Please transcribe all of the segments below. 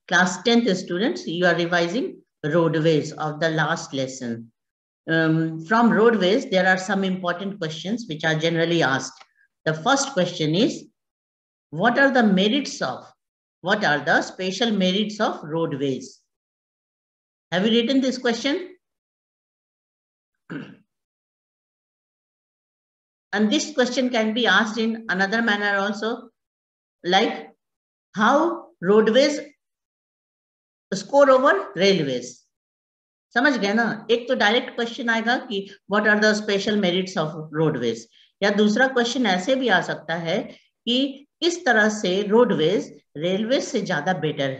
Class 10th students, you are revising roadways of the last lesson. From roadways, there are some important questions which are generally asked. The first question is, what are the special merits of roadways? Have you written this question? And this question can be asked in another manner also, like how roadways score over railways. समझ गए ना? एक तो direct question आएगा कि what are the special merits of roadways, या दूसरा question ऐसे भी आ सकता है कि किस तरह से रोडवेज रेलवे से ज्यादा बेटर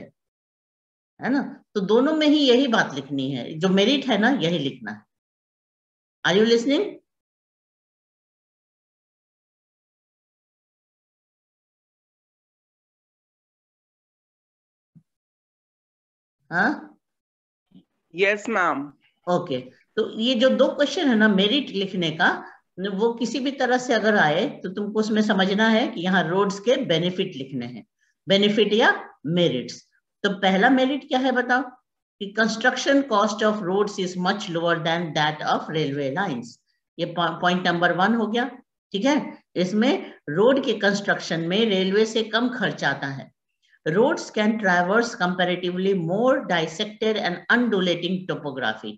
है ना? तो दोनों में ही यही बात लिखनी है, जो मेरिट है ना यही लिखना है. Are you listening? हाँ, यस मैम. ओके. तो ये जो दो क्वेश्चन है ना मेरिट लिखने का, वो किसी भी तरह से अगर आए तो तुमको उसमें समझना है कि यहाँ रोड्स के बेनिफिट लिखने हैं, बेनिफिट या मेरिट्स. तो पहला मेरिट क्या है बताओ? कि construction cost of roads is much lower than that of railway lines. ये पॉइंट नंबर 1 हो गया. ठीक है, इसमें रोड के कंस्ट्रक्शन में रेलवे से कम खर्च आता है. Roads can traverse comparatively more dissected and undulating topography.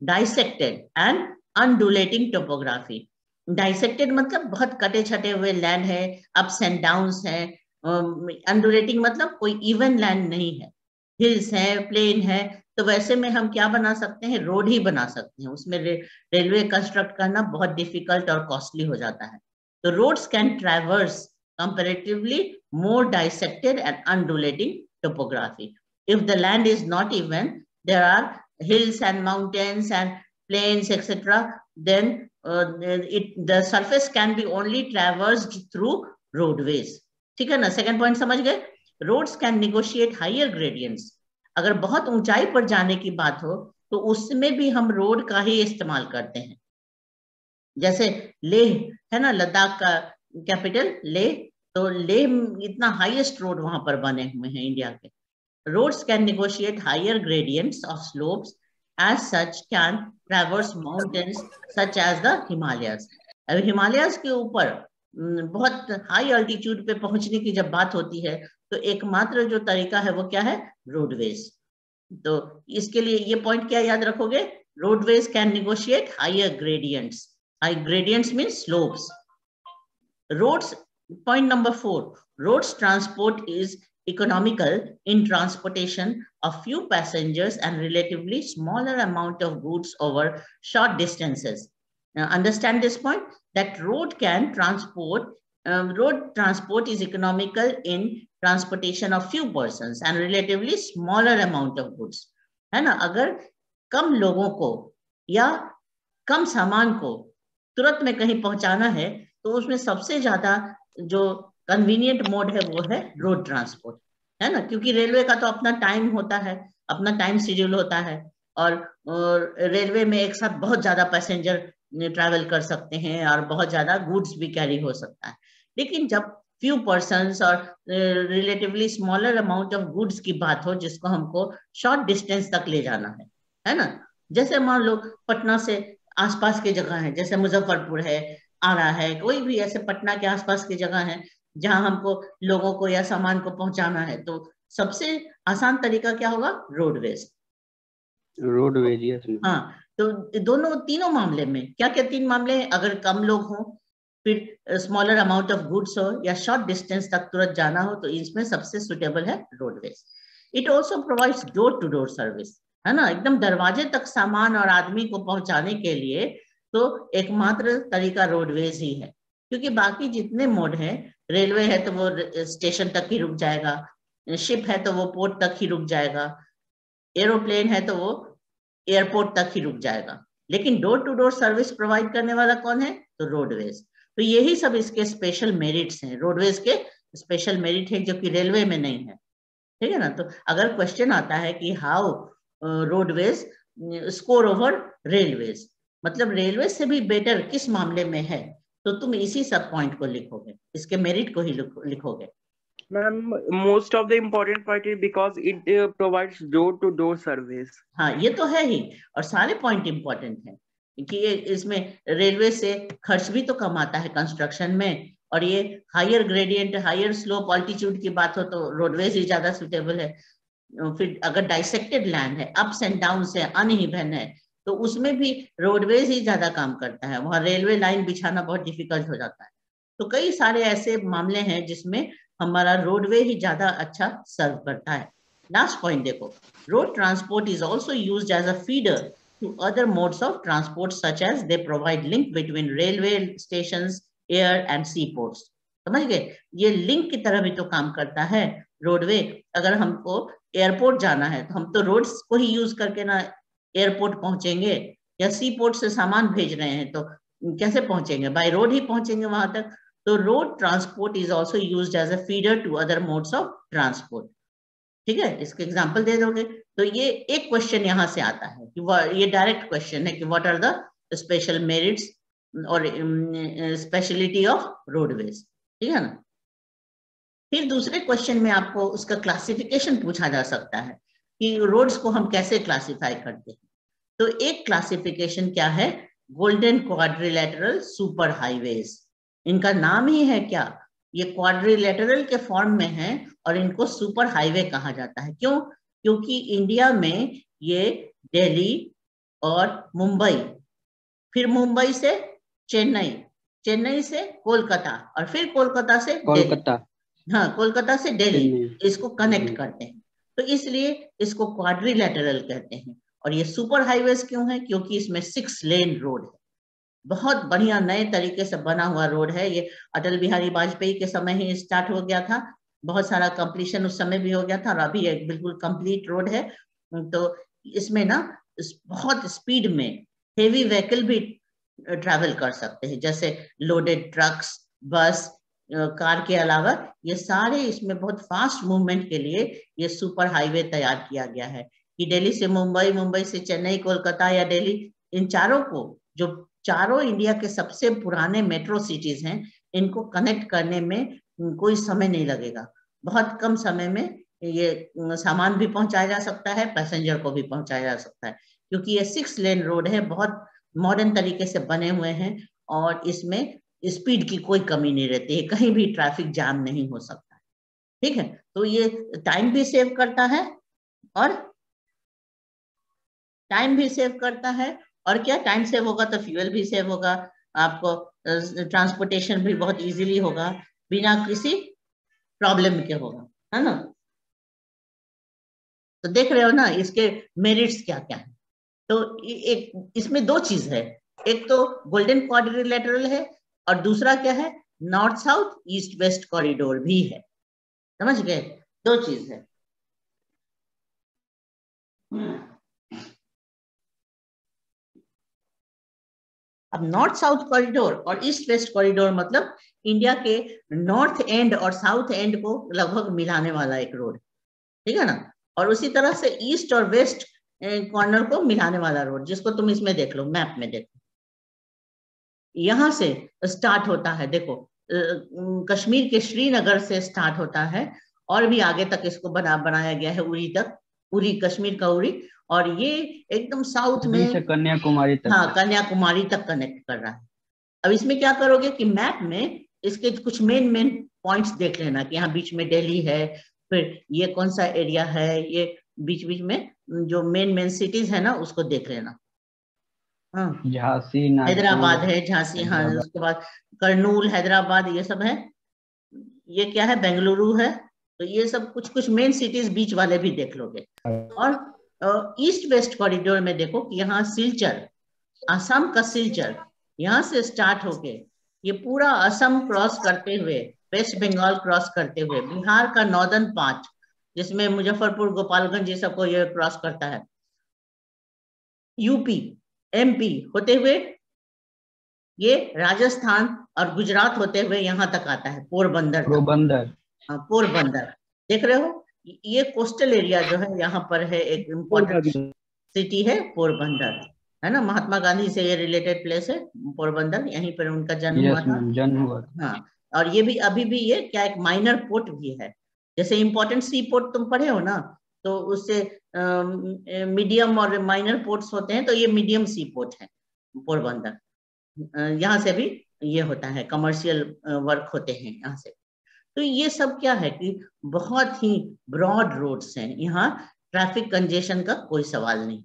Dissected and undulating topography. Dissected मतलब बहुत कटे छटे हुए लैंड है, अप्स एंड डाउन्स है. अनडुलेटिंग मतलब कोई इवन लैंड नहीं है, हिल्स है, प्लेन है. तो वैसे में हम क्या बना सकते हैं? रोड ही बना सकते हैं. उसमें रेलवे कंस्ट्रक्ट करना बहुत डिफिकल्ट और कॉस्टली हो जाता है. तो roads can traverse comparatively more dissected and undulating topography. If the land is not even, there are hills and mountains and plains, etc., then the surface can be only traversed through roadways. ठीक है ना? Second point समझ गए? Roads can negotiate higher gradients. अगर बहुत ऊंचाई पर जाने की बात हो तो उसमें भी हम रोड का ही इस्तेमाल करते हैं. जैसे लेह है ना, लद्दाख का कैपिटल लेह, तो लेह इतना हाईएस्ट रोड वहां पर बने हुए हैं इंडिया के. Roads can negotiate higher gradients of slopes, as such can traverse mountains such as the Himalayas. अब हिमालयस के ऊपर बहुत हाई अल्टीट्यूड पे पहुंचने की जब बात होती है तो एकमात्र जो तरीका है वो क्या है? रोडवेज. तो इसके लिए ये पॉइंट क्या याद रखोगे? Roadways can negotiate higher gradients. High gradients means slopes. Roads, point number 4, roads transport is economical in transportation of few passengers and relatively smaller amount of goods over short distances. Now understand this point, that road transport is economical in transportation of few persons and relatively smaller amount of goods. है ना? अगर कम लोगों को या कम सामान को तुरंत में कहीं पहुंचाना है तो उसमें सबसे ज्यादा जो कन्वीनियंट मोड है वो है रोड ट्रांसपोर्ट, है ना? क्योंकि रेलवे का तो अपना टाइम होता है, अपना टाइम शेड्यूल होता है, और रेलवे में एक साथ बहुत ज्यादा पैसेंजर ट्रैवल कर सकते हैं और बहुत ज्यादा गुड्स भी कैरी हो सकता है. लेकिन जब फ्यू पर्सन्स और relatively smaller amount of goods की बात हो जिसको हमको शॉर्ट डिस्टेंस तक ले जाना है ना? जैसे मान लो पटना से आसपास की जगह है, जैसे मुजफ्फरपुर है, आरा है, कोई भी ऐसे पटना के आसपास की जगह है जहां हमको लोगों को या सामान को पहुंचाना है, तो सबसे आसान तरीका क्या होगा? रोडवेज. हाँ, तो दोनों तीनों मामले में क्या क्या 3 मामले हैं? अगर कम लोग हों, फिर स्मॉलर अमाउंट ऑफ गुड्स हो, या शॉर्ट डिस्टेंस तक तुरंत जाना हो, तो इसमें सबसे सुटेबल है roadways. It also provides door to door service, है ना? एकदम दरवाजे तक सामान और आदमी को पहुंचाने के लिए तो एकमात्र तरीका रोडवेज ही है. क्योंकि बाकी जितने मोड हैं, रेलवे है तो वो स्टेशन तक ही रुक जाएगा, शिप है तो वो पोर्ट तक ही रुक जाएगा, एरोप्लेन है तो वो एयरपोर्ट तक ही रुक जाएगा. लेकिन door to door service provide करने वाला कौन है? तो रोडवेज. तो यही सब इसके स्पेशल मेरिट्स हैं, रोडवेज के स्पेशल मेरिट है जो कि रेलवे में नहीं है. ठीक है ना? तो अगर क्वेश्चन आता है कि how roadways score over railways, मतलब रेलवे से भी बेटर किस मामले में है, तो तुम इसी सब पॉइंट को लिखोगे, इसके मेरिट को ही लिखोगे. Ma'am, most of the important part is because it provides door-to-door service. हाँ, ये तो है ही, और सारे पॉइंट इंपॉर्टेंट है कि ये इसमें रेलवे से खर्च भी तो कम आता है कंस्ट्रक्शन में, और ये higher gradient, higher slope altitude की बात हो तो रोडवेज ही ज्यादा सुटेबल है। फिर अगर डाइसेक्टेड लैंड है, अप्स एंड डाउन है, अनइवन है, तो उसमें भी रोडवेज ही ज्यादा काम करता है, वहां रेलवे लाइन बिछाना बहुत डिफिकल्ट हो जाता है। तो कई सारे ऐसे मामले हैं जिसमें हमारा रोडवे ही ज्यादा अच्छा सर्व करता है। लास्ट पॉइंट देखो, road transport is also used as a feeder to other modes of transport such as they provide link between railway stations, air and seaports। समझ गए, ये लिंक की तरह भी तो काम करता है रोडवे। अगर हमको एयरपोर्ट जाना है तो हम तो रोड्स को ही यूज करके ना एयरपोर्ट पहुंचेंगे, या सी पोर्ट से सामान भेज रहे हैं तो कैसे पहुंचेंगे, बाय रोड ही पहुंचेंगे वहां तक। तो road transport is also used as a feeder to other modes of transport. ठीक है, इसके एग्जाम्पल दे दोगे तो ये एक क्वेश्चन यहाँ से आता है कि ये डायरेक्ट क्वेश्चन है कि what are the special merits और स्पेशलिटी ऑफ रोडवेज। ठीक है ना। फिर दूसरे क्वेश्चन में आपको उसका क्लासिफिकेशन पूछा जा सकता है कि रोड्स को हम कैसे क्लासिफाई करते हैं। तो एक क्लासिफिकेशन क्या है, गोल्डन क्वाड्रिलेटरल सुपर हाईवेज। इनका नाम ही है क्या, ये क्वाड्रिलेटरल के फॉर्म में है और इनको सुपर हाईवे कहा जाता है। क्यों? क्योंकि इंडिया में ये दिल्ली और मुंबई, फिर मुंबई से चेन्नई, चेन्नई से कोलकाता, और फिर कोलकाता से कोलकाता, हाँ कोलकाता से दिल्ली, इसको कनेक्ट करते हैं, तो इसलिए इसको क्वाड्रिलेटरल कहते हैं। और ये सुपर हाईवेज क्यों है? क्योंकि इसमें 6 लेन रोड है, बहुत बढ़िया नए तरीके से बना हुआ रोड है। ये अटल बिहारी वाजपेयी के समय ही स्टार्ट हो गया था, बहुत सारा कंप्लीशन उस समय भी हो गया था, और अभी एक बिल्कुल कंप्लीट रोड है। तो इसमें ना बहुत स्पीड में हेवी व्हीकल भी ट्रैवल कर सकते हैं, जैसे लोडेड ट्रक्स, बस, कार के अलावा ये सारे इसमें बहुत फास्ट मूवमेंट के लिए ये सुपर हाईवे तैयार किया गया है कि दिल्ली से मुंबई, मुंबई से चेन्नई, कोलकाता या दिल्ली, इन चारों को, जो चारों इंडिया के सबसे पुराने मेट्रो सिटीज हैं, इनको कनेक्ट करने में कोई समय नहीं लगेगा। बहुत कम समय में ये सामान भी पहुंचाया जा सकता है, पैसेंजर को भी पहुंचाया जा सकता है, क्योंकि ये 6 लेन रोड है, बहुत मॉडर्न तरीके से बने हुए हैं, और इसमें स्पीड की कोई कमी नहीं रहती है, कहीं भी ट्रैफिक जाम नहीं हो सकता। ठीक है, तो ये टाइम भी सेव करता है, और टाइम भी सेव करता है, और क्या, टाइम सेव होगा तो फ्यूल भी सेव होगा, आपको ट्रांसपोर्टेशन भी बहुत इजीली होगा, बिना किसी प्रॉब्लम के होगा, है ना। तो देख रहे हो ना इसके मेरिट्स क्या क्या है। तो एक इसमें 2 चीज है, एक तो गोल्डन क्वाड्रिलेटरल है, और दूसरा क्या है, north south east west corridor भी है। समझ गए, 2 चीज है। अब नॉर्थ साउथ कॉरिडोर और ईस्ट वेस्ट कॉरिडोर मतलब इंडिया के नॉर्थ एंड और साउथ एंड को लगभग मिलाने वाला एक रोड, ठीक है ना। और उसी तरह से ईस्ट और वेस्ट कॉर्नर को मिलाने वाला रोड, जिसको तुम इसमें देख लो, मैप में देखो, यहां से स्टार्ट होता है, देखो कश्मीर के श्रीनगर से स्टार्ट होता है, और भी आगे तक इसको बनाया गया है, उरी तक, उरी, कश्मीर का उरी, और ये एकदम साउथ में कन्याकुमारी तक, हाँ कन्याकुमारी तक कनेक्ट कर रहा है। अब इसमें क्या करोगे कि मैप में इसके कुछ मेन पॉइंट्स देख लेना कि यहाँ बीच में दिल्ली है, फिर ये कौन सा एरिया है, ये बीच बीच में जो मेन सिटीज है ना उसको देख लेना। हाँ, झांसी, हैदराबाद है, झांसी, हाँ, उसके बाद कर्नूल, हैदराबाद, ये सब है। ये क्या है, बेंगलुरु है। तो ये सब कुछ मेन सिटीज बीच वाले भी देख लोगे। और ईस्ट वेस्ट कॉरिडोर में देखो कि यहाँ सिलचर, आसाम का सिलचर, यहाँ से स्टार्ट होके ये पूरा असम क्रॉस करते हुए, वेस्ट बंगाल क्रॉस करते हुए, बिहार का नॉर्दर्न पार्ट जिसमें मुजफ्फरपुर, गोपालगंज ये सबको ये क्रॉस करता है, यूपी, एमपी होते हुए ये राजस्थान और गुजरात होते हुए यहाँ तक आता है, पोरबंदर। पोरबंदर देख रहे हो, ये कोस्टल एरिया जो है यहाँ पर है, एक इम्पोर्टेंट सिटी है पोरबंदर, है ना। महात्मा गांधी से ये रिलेटेड प्लेस है पोरबंदर, यहीं पर उनका जन्म हुआ था। हाँ, और ये भी अभी भी ये क्या एक माइनर पोर्ट भी है, जैसे इंपॉर्टेंट सी पोर्ट तुम पढ़े हो ना, तो उससे मीडियम और माइनर पोर्ट्स होते हैं, तो ये मीडियम सी पोर्ट है पोरबंदर। यहाँ से भी ये होता है, कमर्शियल वर्क होते हैं यहाँ से। तो ये सब क्या है कि बहुत ही ब्रॉड रोड्स हैं यहाँ, ट्रैफिक कंजेशन का कोई सवाल नहीं।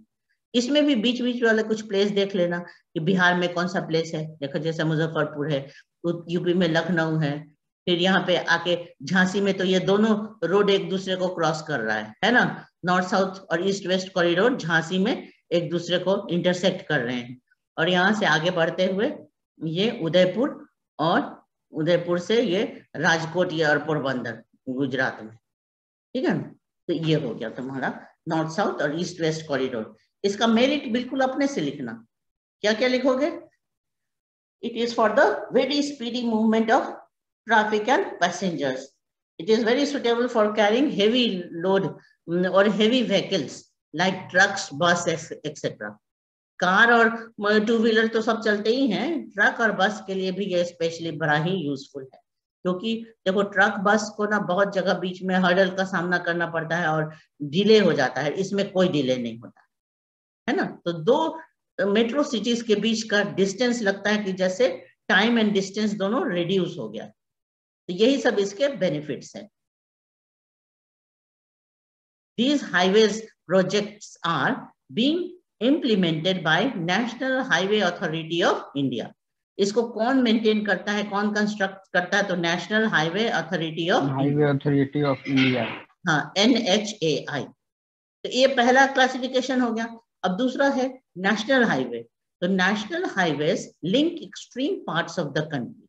इसमें भी बीच बीच वाले कुछ प्लेस देख लेना कि बिहार में कौन सा प्लेस है, देखो जैसे मुजफ्फरपुर है, तो यूपी में लखनऊ है, फिर यहाँ पे आके झांसी में तो ये दोनों रोड एक दूसरे को क्रॉस कर रहा है ना, नॉर्थ साउथ और ईस्ट वेस्ट कॉरिडोर झांसी में एक दूसरे को इंटरसेक्ट कर रहे हैं। और यहाँ से आगे बढ़ते हुए ये उदयपुर, और उदयपुर से ये राजकोट या और पोरबंदर गुजरात में, ठीक है ना। तो ये हो गया तुम्हारा नॉर्थ साउथ और ईस्ट वेस्ट कॉरिडोर। इसका मेरिट बिल्कुल अपने से लिखना, क्या क्या लिखोगे? It is for the very speedy movement of traffic and passengers, it is very suitable for carrying heavy load और हेवी व्हीकल्स लाइक ट्रक्स, बस एक्सेट्रा। कार और टू व्हीलर तो सब चलते ही हैं, ट्रक और बस के लिए भी ये स्पेशली बड़ा ही यूजफुल है, क्योंकि देखो ट्रक बस को ना बहुत जगह बीच में हर्डल का सामना करना पड़ता है और डिले हो जाता है, इसमें कोई डिले नहीं होता है ना। तो दो मेट्रो सिटीज के बीच का डिस्टेंस लगता है कि जैसे टाइम एंड डिस्टेंस दोनों रिड्यूस हो गया। तो यही सब इसके बेनिफिट्स है। These highways projects are being implemented by National Highway Authority of India. इसको कौन मेंटेन करता है, कौन कंस्ट्रक्ट करता है? तो national highway authority of India, हाँ, NHAI। तो ये पहला क्लासिफिकेशन हो गया। अब दूसरा है नेशनल हाईवे। तो national highways link extreme parts of the country,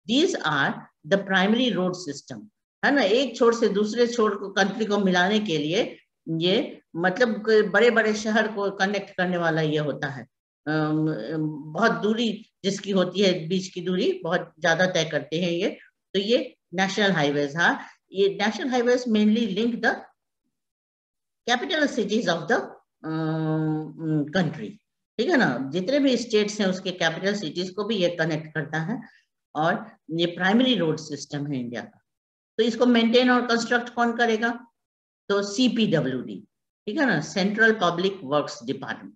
these are the primary road system, है ना। एक छोर से दूसरे छोर को, कंट्री को मिलाने के लिए ये मतलब बड़े बड़े शहर को कनेक्ट करने वाला ये होता है। बहुत दूरी जिसकी होती है, बीच की दूरी बहुत ज्यादा तय करते हैं ये। तो ये नेशनल हाईवेज, हाँ, ये national highways mainly link the capital cities of the country, ठीक है ना। जितने भी स्टेट्स हैं उसके कैपिटल सिटीज को भी ये कनेक्ट करता है, और ये प्राइमरी रोड सिस्टम है इंडिया का। तो इसको मेंटेन और कंस्ट्रक्ट कौन करेगा? तो CPWD, ठीक है ना, central public works department,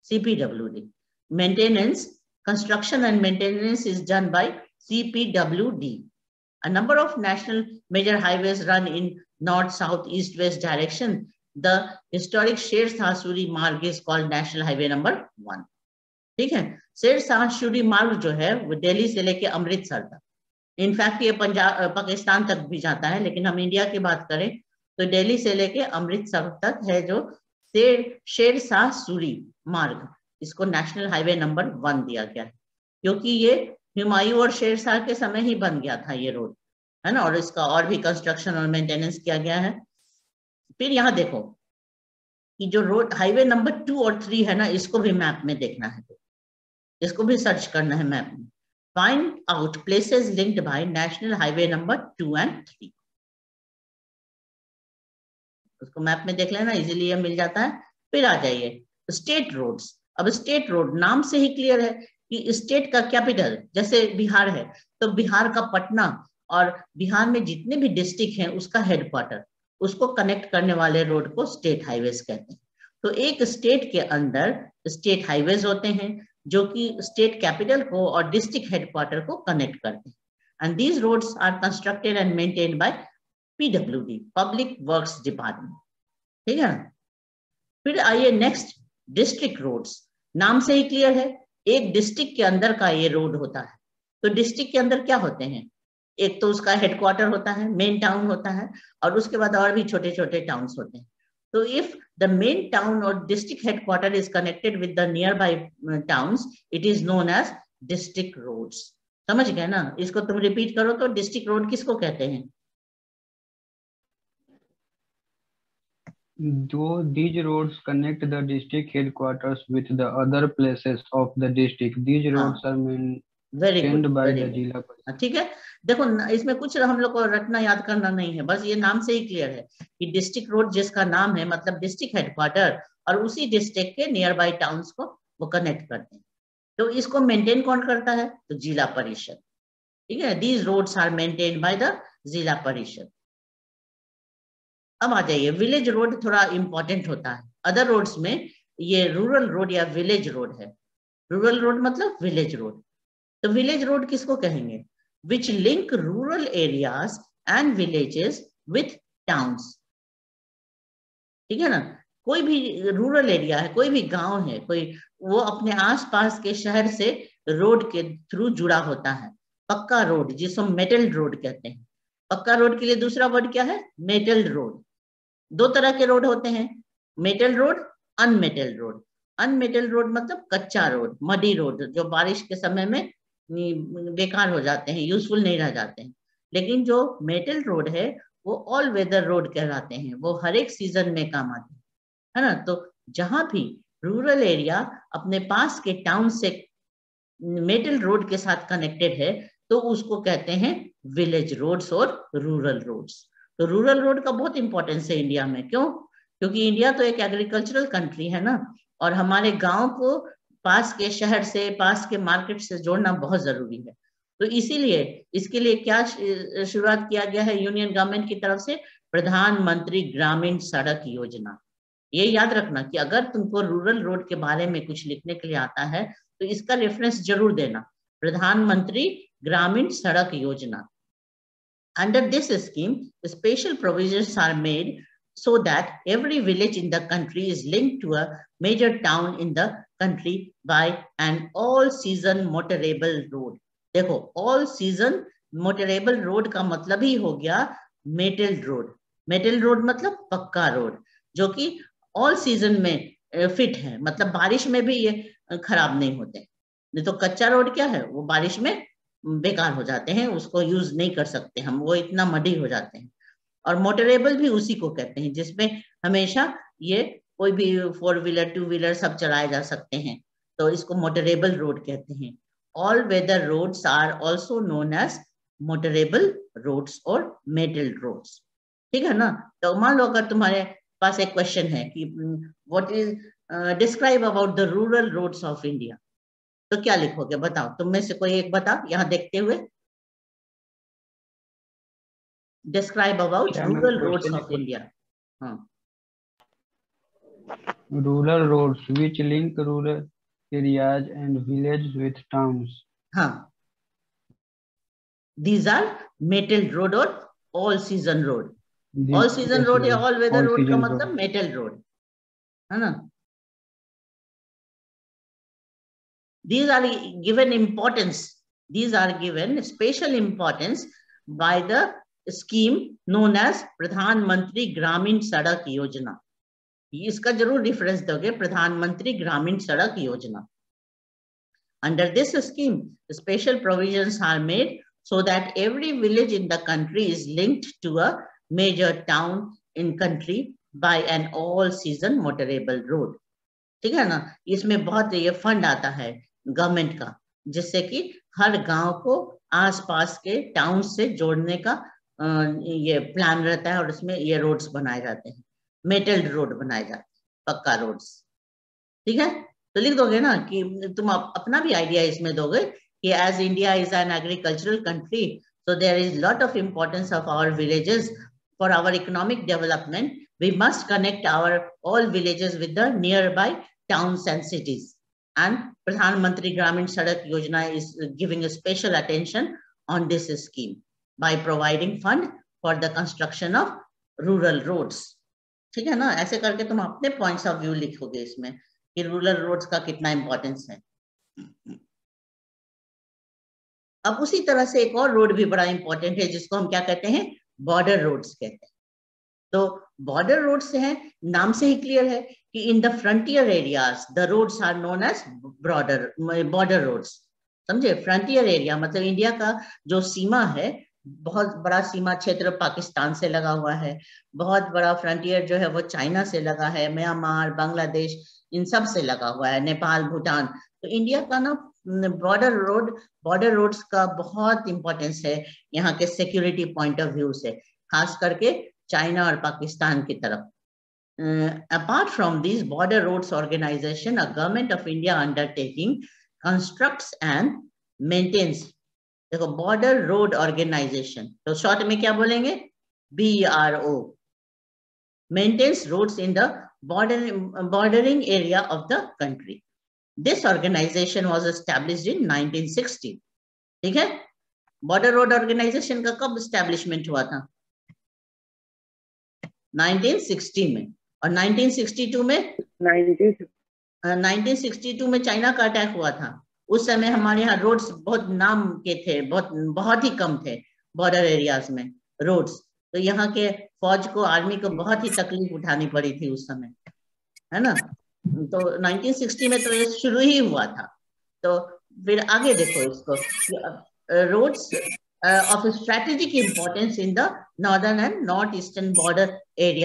CPWD। Maintenance, construction and maintenance is done by CPWD। A number of national major highways run in north, south, east, west direction. The historic Sher Shah Suri Marg is called National Highway number 1, ठीक है। शेर शाह सूरी मार्ग जो है वो दिल्ली से लेके अमृतसर तक, in fact ये पंजाब पाकिस्तान तक भी जाता है, लेकिन हम इंडिया की बात करें तो दिल्ली से लेके अमृतसर तक है जो शेर शाह सूरी मार्ग, इसको नेशनल हाईवे नंबर 1 दिया गया है, क्योंकि ये हुमायूं और शेर शाह के समय ही बन गया था ये रोड, है ना। और इसका और भी कंस्ट्रक्शन और मेंटेनेंस किया गया है। फिर यहाँ देखो कि जो रोड हाईवे नंबर 2 और 3 है ना, इसको भी मैप में देखना है, इसको भी सर्च करना है मैप में। Find out places linked by National Highway number 2 and 3. उसको मैप में देख लेना, इजीली ये मिल जाता है। फिर आ जाइए स्टेट रोड्स। अब स्टेट रोड नाम से ही क्लियर है कि स्टेट का कैपिटल, जैसे बिहार है तो बिहार का पटना, और बिहार में जितने भी डिस्ट्रिक्ट हैं उसका हेडक्वार्टर, उसको कनेक्ट करने वाले रोड को स्टेट हाईवेज कहते हैं। तो एक स्टेट के अंदर स्टेट हाईवेज होते हैं जो कि स्टेट कैपिटल को और डिस्ट्रिक्ट हेडक्वार्टर को कनेक्ट करते हैं, and these roads are constructed and maintained by PWD, public works department, ठीक है। फिर आइए नेक्स्ट, डिस्ट्रिक्ट रोड्स। नाम से ही क्लियर है, एक डिस्ट्रिक्ट के अंदर का ये रोड होता है। तो डिस्ट्रिक्ट के अंदर क्या होते हैं? एक तो उसका हेडक्वार्टर होता है, मेन टाउन होता है, और उसके बाद और भी छोटे छोटे टाउन्स होते हैं। So if the main town or district headquarter is connected with the nearby towns, it is known as district roads. समझ गए ना? इसको तुम रिपीट करो तो डिस्ट्रिक्ट रोड किसको कहते हैं? These roads connect the district headquarters with the other places of the district. These roads are maintained by the जिला परिषद। ठीक है, देखो इसमें कुछ हम लोग को रटना याद करना नहीं है, बस ये नाम से ही क्लियर है कि डिस्ट्रिक्ट रोड जिसका नाम है मतलब डिस्ट्रिक्ट हेडक्वार्टर और उसी डिस्ट्रिक्ट के नियर बाई टाउन्स को वो कनेक्ट करते हैं। तो इसको मेंटेन कौन करता है? तो जिला परिषद, ठीक है। These roads are maintained by the Zila Parishad. अब आ जाइए, विलेज रोड थोड़ा इंपॉर्टेंट होता है। अदर रोड्स में ये रूरल रोड या विलेज रोड है। रूरल रोड मतलब विलेज रोड। तो विलेज रोड किसको कहेंगे? Which link rural areas and villages with towns. ठीक है ना, कोई भी रूरल एरिया है, कोई भी गांव है, कोई, वो अपने आसपास के शहर से रोड के थ्रू जुड़ा होता है। पक्का रोड जिसको मेटल रोड कहते हैं। पक्का रोड के लिए दूसरा वर्ड क्या है? Metal road. दो तरह के रोड होते हैं, metal road, unmetalled road. Unmetalled road मतलब कच्चा रोड, मडी रोड, जो बारिश के समय में बेकार हो जाते हैं, यूजफुल नहीं रह जाते हैं। लेकिन जो मेटल रोड है वो ऑल वेदर रोड कहलाते हैं, वो हर एक सीजन में काम आते हैं, है ना। तो जहां भी रूरल एरिया अपने पास के टाउन से मेटल रोड के साथ कनेक्टेड है तो उसको कहते हैं विलेज रोड्स और रूरल रोड्स। तो रूरल रोड का बहुत इंपॉर्टेंस है इंडिया में। क्यों? क्योंकि इंडिया तो एक एग्रीकल्चरल कंट्री है ना, और हमारे गांव को पास के शहर से, पास के मार्केट से जोड़ना बहुत जरूरी है। तो इसीलिए इसके लिए क्या शुरुआत किया गया है यूनियन गवर्नमेंट की तरफ से? प्रधानमंत्री ग्रामीण सड़क योजना। ये याद रखना कि अगर तुमको रूरल रोड के बारे में कुछ लिखने के लिए आता है तो इसका रेफरेंस जरूर देना, प्रधानमंत्री ग्रामीण सड़क योजना। Under this scheme, special provisions are made so that every village in the country is linked to a major town in the country by an all-season motorable road. देखो, all season motorable road का मतलब ही हो गया metal road. Metal road मतलब पक्का road, जो कि all season में फिट है, मतलब बारिश में भी ये खराब नहीं होते। नहीं तो कच्चा रोड क्या है, वो बारिश में बेकार हो जाते हैं, उसको यूज नहीं कर सकते हम, वो इतना मडी हो जाते हैं। और मोटरेबल भी उसी को कहते हैं जिसमें हमेशा ये कोई भी 4 व्हीलर 2 व्हीलर सब चलाए जा सकते हैं, तो इसको मोटरेबल रोड कहते हैं। All weather roads are also known as motorable roads और मेटल रोड्स। ठीक है ना। तो मान लो अगर तुम्हारे पास एक क्वेश्चन है कि what is describe about the rural roads of India, तो क्या लिखोगे? बताओ, तुम में से कोई एक बताओ यहाँ देखते हुए। Describe about rural roads of India. हाँ, rural roads which link rural areas and village with towns. हाँ, दीज आर मेटल रोड और all season road. All season road या ऑल वेदर रोड का मतलब मेटल रोड, है ना। These are given importance, these are given special importance by the scheme known as प्रधानमंत्री ग्रामीण सड़क योजना। इसका जरूर रेफरेंस दोगे, प्रधानमंत्री ग्रामीण सड़क योजना। Under this scheme, special provisions are made so that every village in the country is linked to a major town in country by an all-season motorable road. ठीक है ना। इसमें बहुत ये फंड आता है गवर्नमेंट का, जिससे कि हर गांव को आसपास के टाउन से जोड़ने का ये प्लान रहता है, और उसमें ये रोड्स बनाए जाते हैं, मेटल रोड बनाए जाते हैं, पक्का रोड्स। ठीक है, तो लिख दोगे ना कि तुम अपना भी आइडिया इसमें दोगे कि as India is an agricultural country, so there is lot of importance of our villages for our economic development. We must connect our all villages with the nearby towns and cities. And Pradhan Mantri Gramin Sadak Yojana is giving a special attention on this scheme by providing fund for the construction of rural roads. ठीक है ना। ऐसे करके तुम अपने points of view लिखोगे इसमें कि रूरल रोड्स का कितना इंपॉर्टेंस है। अब उसी तरह से एक और रोड भी बड़ा इंपॉर्टेंट है जिसको हम क्या कहते हैं? बॉर्डर रोड्स कहते हैं। तो बॉर्डर रोड्स हैं, नाम से ही क्लियर है कि in the frontier areas the roads are known as border roads. समझे? फ्रंटियर एरिया मतलब इंडिया का जो सीमा है, बहुत बड़ा सीमा क्षेत्र पाकिस्तान से लगा हुआ है, बहुत बड़ा फ्रंटियर जो है वो चाइना से लगा है, म्यांमार, बांग्लादेश, इन सब से लगा हुआ है, नेपाल, भूटान। तो इंडिया का ना बॉर्डर रोड्स का बहुत इंपॉर्टेंस है यहाँ के सिक्योरिटी पॉइंट ऑफ व्यू से, खास करके चाइना और पाकिस्तान की तरफ। Apart from these border roads organization, a government of India undertaking constructs and maintains, देखो बॉर्डर रोड ऑर्गेनाइजेशन, तो शॉर्ट में क्या बोलेंगे? BRO, maintains roads in the bordering area of the country. This organization was established in 1960. ठीक है, border road organisation का कब establishment हुआ था? 1960 में। और 1962 में चाइना का अटैक हुआ था। उस समय हमारे यहाँ रोड्स बहुत नाम के थे, बहुत ही कम थे बॉर्डर एरियाज में रोड्स। तो यहाँ के फौज को, आर्मी को बहुत ही तकलीफ उठानी पड़ी थी उस समय, है ना। तो 1960 में तो ये शुरू ही हुआ था। तो फिर आगे देखो इसको, roads of strategic importance in the northern and northeastern border area